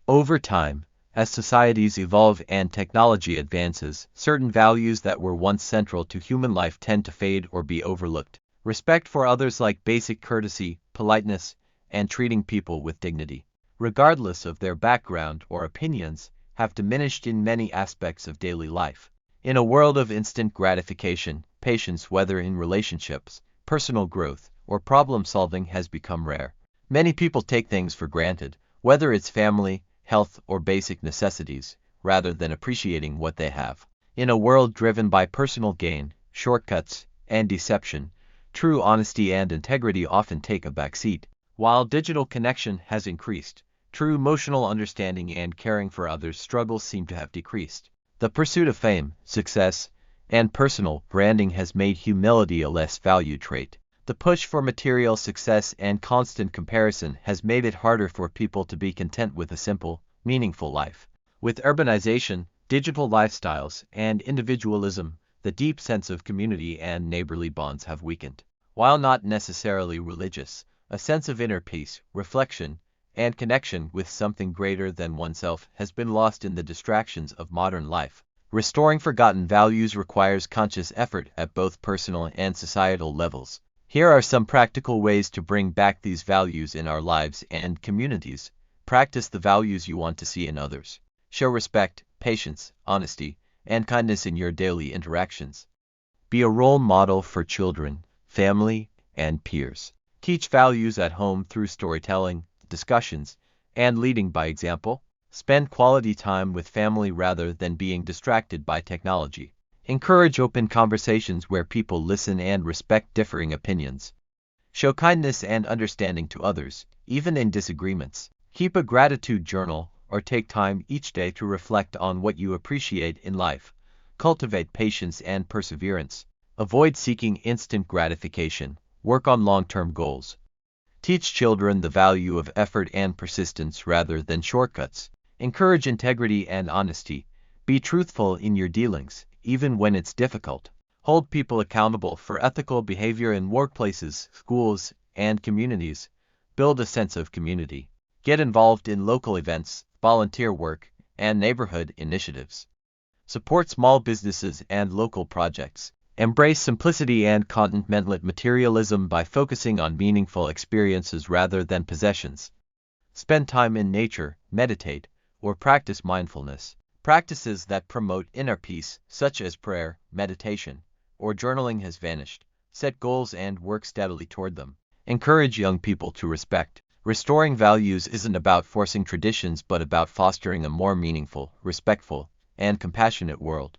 Over time, as societies evolve and technology advances, certain values that were once central to human life tend to fade or be overlooked. Respect for others, like basic courtesy, politeness, and treating people with dignity, regardless of their background or opinions, have diminished in many aspects of daily life. In a world of instant gratification, patience, whether in relationships, personal growth, or problem solving, has become rare. Many people take things for granted, whether it's family, health, or basic necessities, rather than appreciating what they have. In a world driven by personal gain, shortcuts, and deception, true honesty and integrity often take a backseat. While digital connection has increased, true emotional understanding and caring for others' struggles seem to have decreased. The pursuit of fame, success, and personal branding has made humility a less valued trait. The push for material success and constant comparison has made it harder for people to be content with a simple, meaningful life. With urbanization, digital lifestyles, and individualism, the deep sense of community and neighborly bonds have weakened. While not necessarily religious, a sense of inner peace, reflection, and connection with something greater than oneself has been lost in the distractions of modern life. Restoring forgotten values requires conscious effort at both personal and societal levels. Here are some practical ways to bring back these values in our lives and communities. Practice the values you want to see in others. Show respect, patience, honesty, and kindness in your daily interactions. Be a role model for children, family, and peers. Teach values at home through storytelling, discussions, and leading by example. Spend quality time with family rather than being distracted by technology. Encourage open conversations where people listen and respect differing opinions. Show kindness and understanding to others, even in disagreements. Keep a gratitude journal or take time each day to reflect on what you appreciate in life. Cultivate patience and perseverance. Avoid seeking instant gratification. Work on long-term goals. Teach children the value of effort and persistence rather than shortcuts. Encourage integrity and honesty. Be truthful in your dealings, even when it's difficult. Hold people accountable for ethical behavior in workplaces, schools, and communities. Build a sense of community. Get involved in local events, volunteer work, and neighborhood initiatives. Support small businesses and local projects. Embrace simplicity and contentment. Materialism by focusing on meaningful experiences rather than possessions. Spend time in nature, meditate, or practice mindfulness. Practices that promote inner peace, such as prayer, meditation, or journaling, has vanished. Set goals and work steadily toward them. Encourage young people to respect. Restoring values isn't about forcing traditions but about fostering a more meaningful, respectful, and compassionate world.